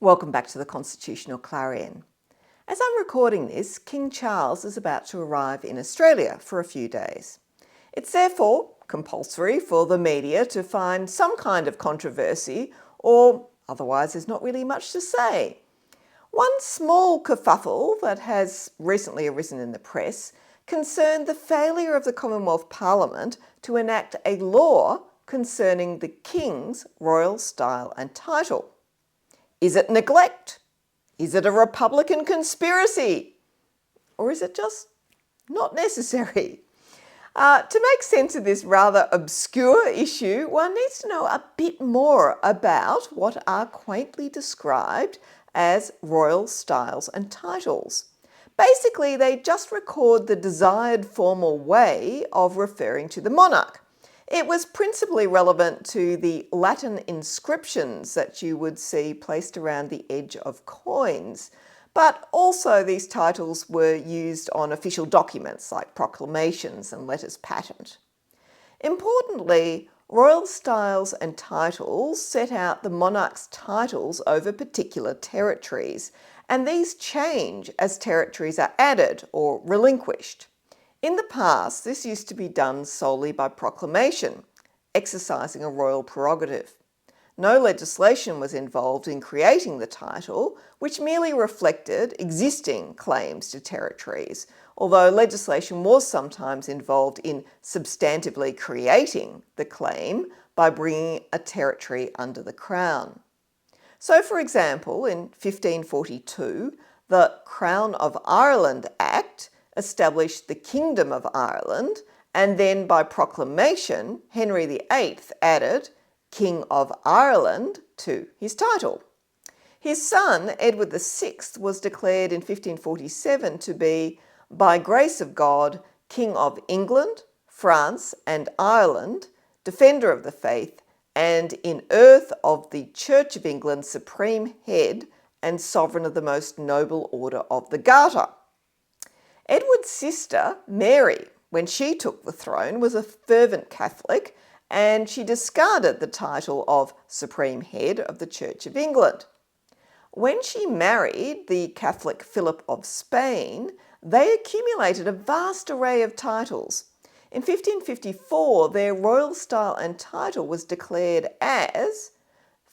Welcome back to the Constitutional Clarion. As I'm recording this, King Charles is about to arrive in Australia for a few days. It's therefore compulsory for the media to find some kind of controversy, or otherwise there's not really much to say. One small kerfuffle that has recently arisen in the press concerned the failure of the Commonwealth Parliament to enact a law concerning the King's royal style and title. Is it neglect? Is it a Republican conspiracy? Or is it just not necessary? To make sense of this rather obscure issue, one needs to know a bit more about what are quaintly described as royal styles and titles. Basically, they just record the desired formal way of referring to the monarch. It was principally relevant to the Latin inscriptions that you would see placed around the edge of coins, but also these titles were used on official documents like proclamations and letters patent. Importantly, royal styles and titles set out the monarch's titles over particular territories, and these change as territories are added or relinquished. In the past, this used to be done solely by proclamation, exercising a royal prerogative. No legislation was involved in creating the title, which merely reflected existing claims to territories, although legislation was sometimes involved in substantively creating the claim by bringing a territory under the Crown. So, for example, in 1542, the Crown of Ireland Act established the Kingdom of Ireland, and then by proclamation, Henry VIII added King of Ireland to his title. His son, Edward VI, was declared in 1547 to be, by grace of God, King of England, France and Ireland, Defender of the Faith, and in earth of the Church of England supreme head and sovereign of the most noble order of the Garter. Edward's sister, Mary, when she took the throne, was a fervent Catholic, and she discarded the title of Supreme Head of the Church of England. When she married the Catholic Philip of Spain, they accumulated a vast array of titles. In 1554, their royal style and title was declared as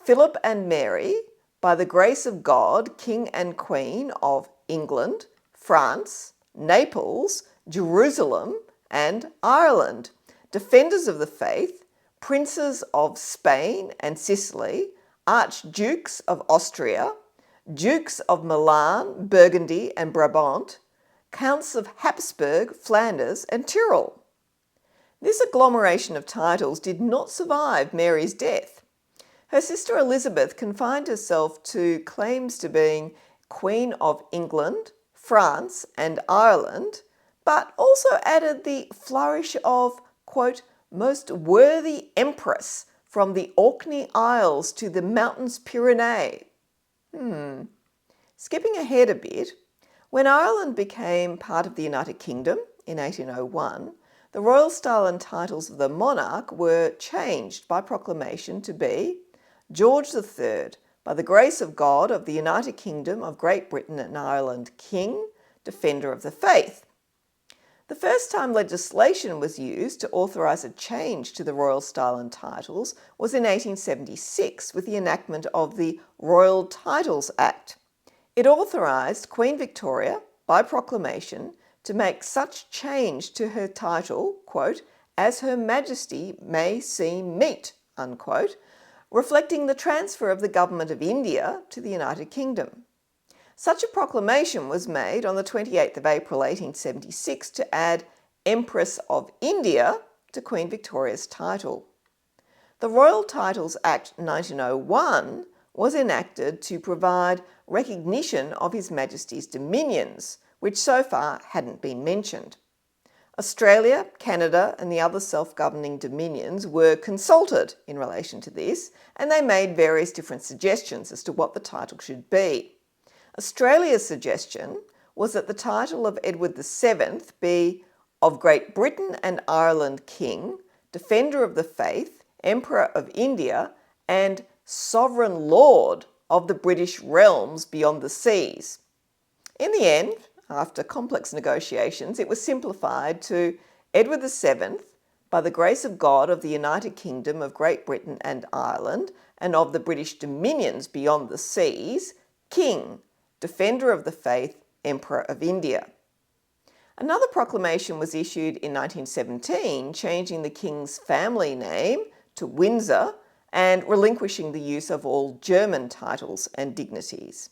Philip and Mary, by the grace of God, King and Queen of England, France, Naples, Jerusalem, and Ireland, Defenders of the Faith, Princes of Spain and Sicily, Archdukes of Austria, Dukes of Milan, Burgundy, and Brabant, Counts of Habsburg, Flanders, and Tyrol. This agglomeration of titles did not survive Mary's death. Her sister Elizabeth confined herself to claims to being Queen of England, France and Ireland, but also added the flourish of, quote, most worthy empress from the Orkney Isles to the mountains Pyrenees. Skipping ahead a bit, when Ireland became part of the United Kingdom in 1801, the royal style and titles of the monarch were changed by proclamation to be George III, by the grace of God of the United Kingdom of Great Britain and Ireland, King, Defender of the Faith. The first time legislation was used to authorise a change to the royal style and titles was in 1876 with the enactment of the Royal Titles Act. It authorised Queen Victoria, by proclamation, to make such change to her title, quote, as Her Majesty may seem meet, unquote, reflecting the transfer of the government of India to the United Kingdom. Such a proclamation was made on the 28th of April 1876 to add Empress of India to Queen Victoria's title. The Royal Titles Act 1901 was enacted to provide recognition of His Majesty's dominions, which so far hadn't been mentioned. Australia, Canada and the other self-governing dominions were consulted in relation to this, and they made various different suggestions as to what the title should be. Australia's suggestion was that the title of Edward VII be of Great Britain and Ireland King, Defender of the Faith, Emperor of India, and Sovereign Lord of the British realms beyond the seas. In the end, after complex negotiations, it was simplified to Edward VII, by the grace of God of the United Kingdom of Great Britain and Ireland, and of the British dominions beyond the seas, King, Defender of the Faith, Emperor of India. Another proclamation was issued in 1917, changing the King's family name to Windsor and relinquishing the use of all German titles and dignities.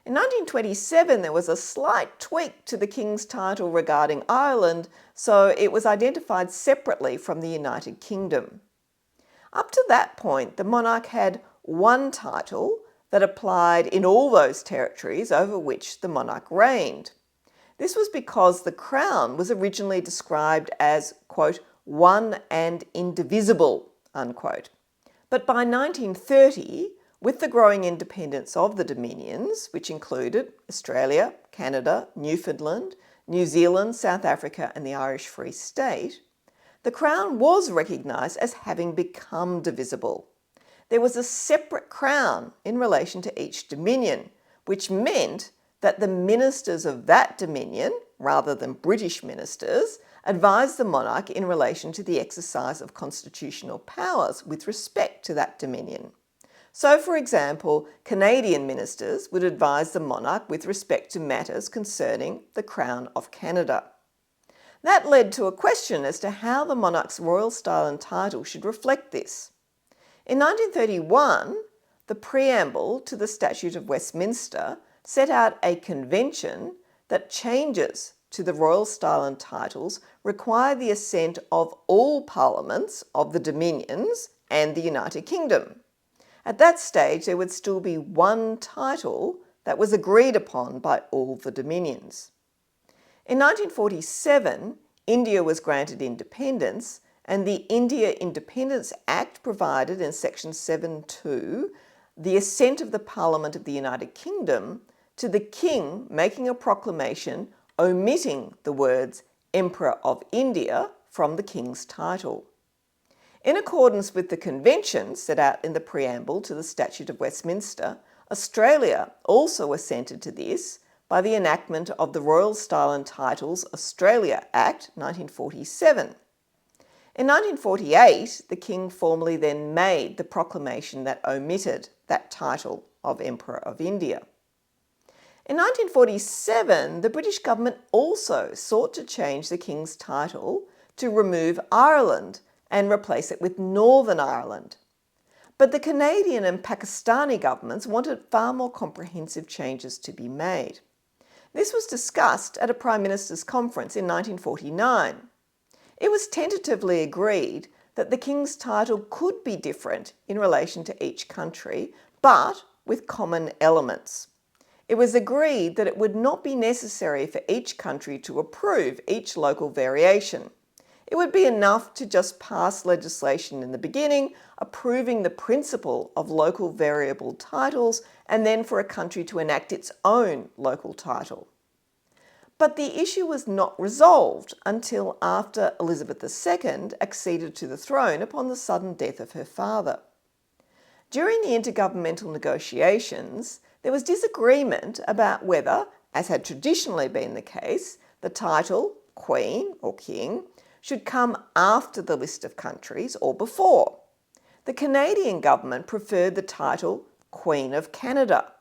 In 1927, there was a slight tweak to the King's title regarding Ireland, so it was identified separately from the United Kingdom. Up to that point, the monarch had one title that applied in all those territories over which the monarch reigned. This was because the crown was originally described as, quote, one and indivisible, unquote. But by 1930, with the growing independence of the Dominions, which included Australia, Canada, Newfoundland, New Zealand, South Africa and the Irish Free State, the Crown was recognised as having become divisible. There was a separate Crown in relation to each Dominion, which meant that the ministers of that Dominion, rather than British ministers, advised the monarch in relation to the exercise of constitutional powers with respect to that Dominion. So, for example, Canadian ministers would advise the monarch with respect to matters concerning the Crown of Canada. That led to a question as to how the monarch's royal style and title should reflect this. In 1931, the preamble to the Statute of Westminster set out a convention that changes to the royal style and titles require the assent of all parliaments of the Dominions and the United Kingdom. At that stage, there would still be one title that was agreed upon by all the Dominions. In 1947, India was granted independence, and the India Independence Act provided in Section 7.2 the assent of the Parliament of the United Kingdom to the King making a proclamation omitting the words Emperor of India from the King's title. In accordance with the convention set out in the preamble to the Statute of Westminster, Australia also assented to this by the enactment of the Royal Style and Titles Australia Act 1947. In 1948, the King formally then made the proclamation that omitted that title of Emperor of India. In 1947, the British government also sought to change the King's title to remove Ireland and replace it with Northern Ireland. But the Canadian and Pakistani governments wanted far more comprehensive changes to be made. This was discussed at a Prime Minister's conference in 1949. It was tentatively agreed that the King's title could be different in relation to each country, but with common elements. It was agreed that it would not be necessary for each country to approve each local variation. It would be enough to just pass legislation in the beginning, approving the principle of local variable titles, and then for a country to enact its own local title. But the issue was not resolved until after Elizabeth II acceded to the throne upon the sudden death of her father. During the intergovernmental negotiations, there was disagreement about whether, as had traditionally been the case, the title Queen or King should come after the list of countries or before. The Canadian government preferred the title Queen of Canada,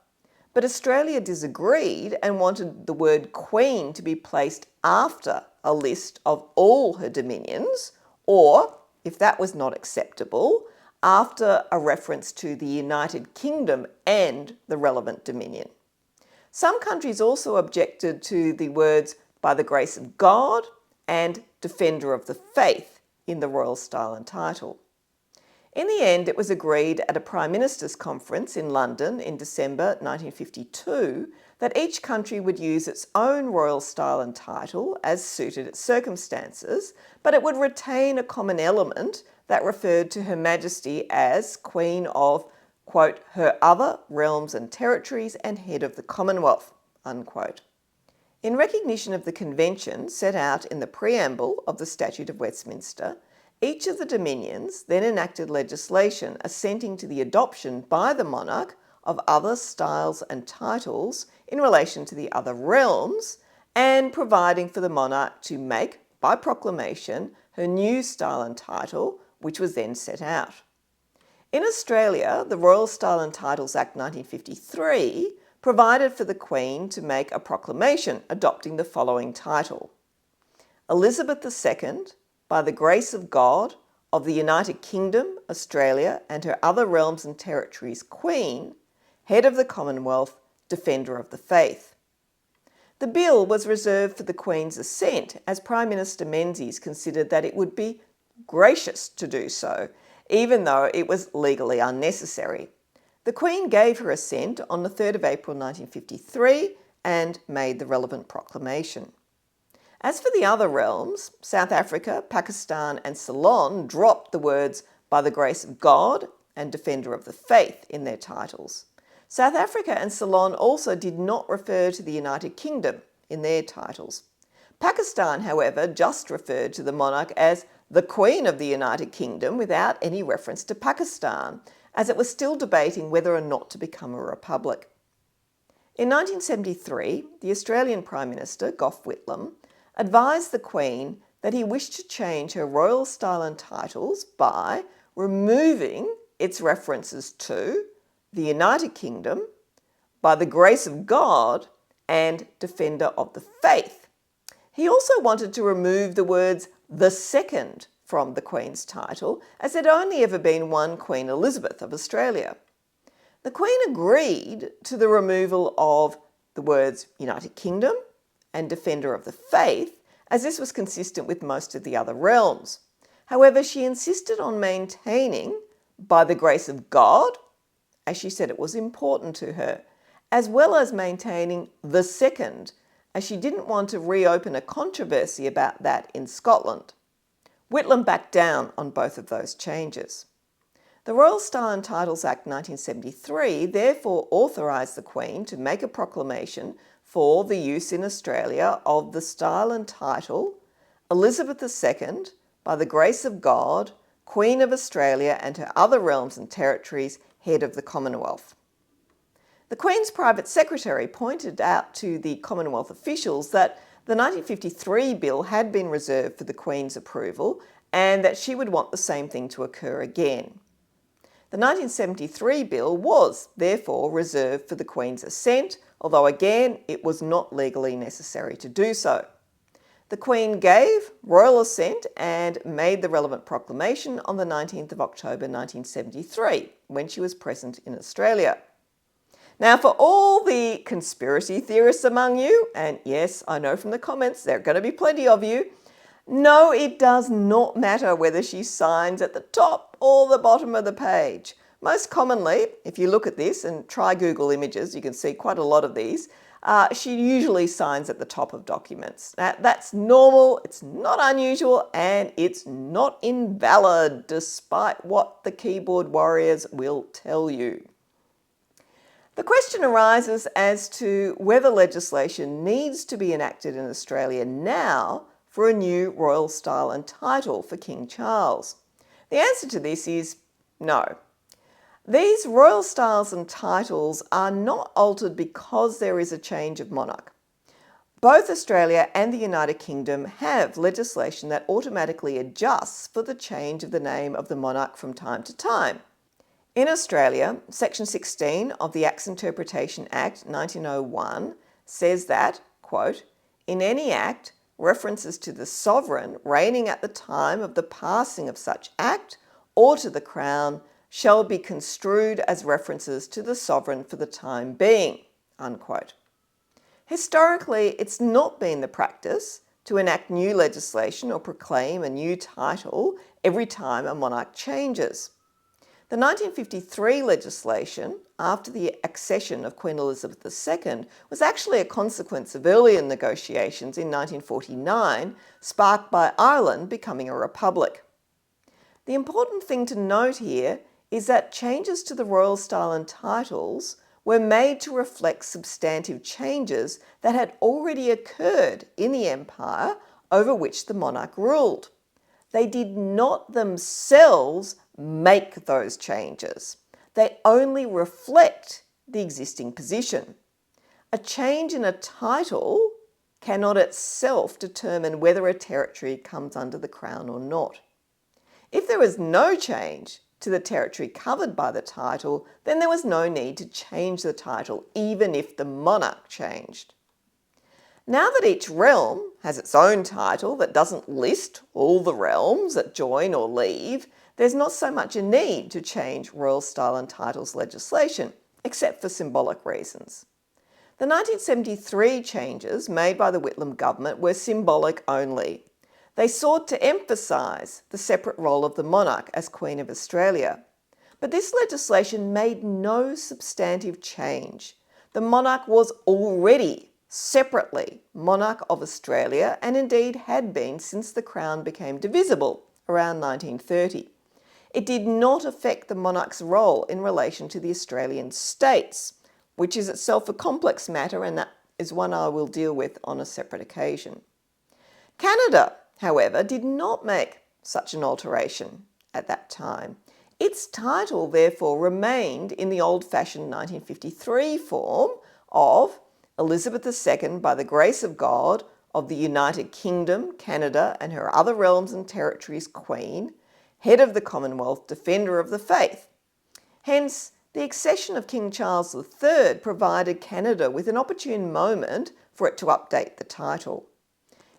but Australia disagreed and wanted the word Queen to be placed after a list of all her dominions, or, if that was not acceptable, after a reference to the United Kingdom and the relevant dominion. Some countries also objected to the words by the grace of God and Defender of the Faith in the royal style and title. In the end, it was agreed at a Prime Minister's conference in London in December 1952 that each country would use its own royal style and title as suited its circumstances, but it would retain a common element that referred to Her Majesty as Queen of, quote, her other realms and territories and head of the Commonwealth, unquote. In recognition of the convention set out in the preamble of the Statute of Westminster, each of the dominions then enacted legislation assenting to the adoption by the monarch of other styles and titles in relation to the other realms, and providing for the monarch to make, by proclamation, her new style and title, which was then set out. In Australia, the Royal Style and Titles Act 1953 provided for the Queen to make a proclamation adopting the following title: Elizabeth II, by the grace of God, of the United Kingdom, Australia, and her other realms and territories, Queen, Head of the Commonwealth, Defender of the Faith. The bill was reserved for the Queen's assent, as Prime Minister Menzies considered that it would be gracious to do so, even though it was legally unnecessary. The Queen gave her assent on the 3rd of April 1953 and made the relevant proclamation. As for the other realms, South Africa, Pakistan and Ceylon dropped the words "by the grace of God" and "Defender of the Faith" in their titles. South Africa and Ceylon also did not refer to the United Kingdom in their titles. Pakistan, however, just referred to the monarch as the Queen of the United Kingdom without any reference to Pakistan, as it was still debating whether or not to become a republic. In 1973, the Australian Prime Minister, Gough Whitlam, advised the Queen that he wished to change her royal style and titles by removing its references to the United Kingdom, by the grace of God, and Defender of the Faith. He also wanted to remove the words "the second" from the Queen's title, as there'd only ever been one Queen Elizabeth of Australia. The Queen agreed to the removal of the words United Kingdom and Defender of the Faith, as this was consistent with most of the other realms. However, she insisted on maintaining "by the grace of God," as she said it was important to her, as well as maintaining "the second," as she didn't want to reopen a controversy about that in Scotland. Whitlam backed down on both of those changes. The Royal Style and Titles Act 1973 therefore authorised the Queen to make a proclamation for the use in Australia of the style and title Elizabeth II, by the grace of God, Queen of Australia and her other realms and territories, Head of the Commonwealth. The Queen's private secretary pointed out to the Commonwealth officials that the 1953 bill had been reserved for the Queen's approval and that she would want the same thing to occur again. The 1973 bill was therefore reserved for the Queen's assent, although again it was not legally necessary to do so. The Queen gave royal assent and made the relevant proclamation on the 19th of October 1973, when she was present in Australia. Now, for all the conspiracy theorists among you, and yes, I know from the comments there are going to be plenty of you, no, it does not matter whether she signs at the top or the bottom of the page. Most commonly, if you look at this and try Google Images, you can see quite a lot of these, she usually signs at the top of documents. That's normal, it's not unusual, and it's not invalid, despite what the keyboard warriors will tell you. The question arises as to whether legislation needs to be enacted in Australia now for a new royal style and title for King Charles. The answer to this is no. These royal styles and titles are not altered because there is a change of monarch. Both Australia and the United Kingdom have legislation that automatically adjusts for the change of the name of the monarch from time to time. In Australia, Section 16 of the Acts Interpretation Act 1901 says that, quote, "In any act, references to the sovereign reigning at the time of the passing of such act or to the Crown shall be construed as references to the sovereign for the time being," unquote. Historically, it's not been the practice to enact new legislation or proclaim a new title every time a monarch changes. The 1953 legislation, after the accession of Queen Elizabeth II, was actually a consequence of earlier negotiations in 1949, sparked by Ireland becoming a republic. The important thing to note here is that changes to the royal style and titles were made to reflect substantive changes that had already occurred in the empire over which the monarch ruled. They did not themselves make those changes. They only reflect the existing position. A change in a title cannot itself determine whether a territory comes under the Crown or not. If there was no change to the territory covered by the title, then there was no need to change the title, even if the monarch changed. Now that each realm has its own title that doesn't list all the realms that join or leave, there's not so much a need to change royal style and titles legislation, except for symbolic reasons. The 1973 changes made by the Whitlam government were symbolic only. They sought to emphasise the separate role of the monarch as Queen of Australia. But this legislation made no substantive change. The monarch was already separately monarch of Australia, and indeed had been since the Crown became divisible around 1930. It did not affect the monarch's role in relation to the Australian states, which is itself a complex matter, and that is one I will deal with on a separate occasion. Canada, however, did not make such an alteration at that time. Its title, therefore, remained in the old-fashioned 1953 form of Elizabeth II, by the grace of God, of the United Kingdom, Canada, and her other realms and territories, Queen, head of the Commonwealth, defender of the faith. Hence, the accession of King Charles III provided Canada with an opportune moment for it to update the title.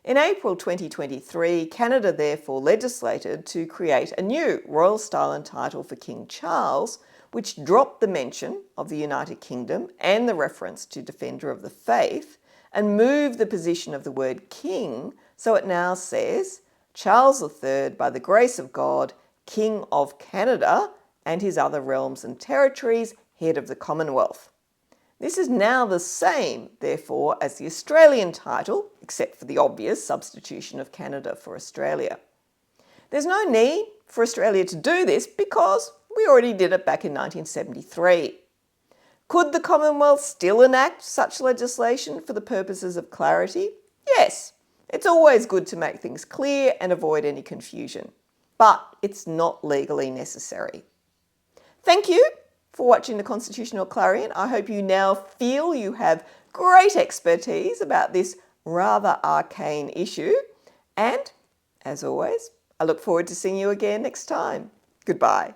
In April 2023, Canada therefore legislated to create a new royal style and title for King Charles, which dropped the mention of the United Kingdom and the reference to Defender of the Faith, and moved the position of the word King, so it now says, Charles III, by the grace of God, King of Canada and his other realms and territories, head of the Commonwealth. This is now the same, therefore, as the Australian title, except for the obvious substitution of Canada for Australia. There's no need for Australia to do this because we already did it back in 1973. Could the Commonwealth still enact such legislation for the purposes of clarity? Yes, it's always good to make things clear and avoid any confusion, but it's not legally necessary. Thank you for watching the Constitutional Clarion. I hope you now feel you have great expertise about this rather arcane issue. And, as always, I look forward to seeing you again next time. Goodbye.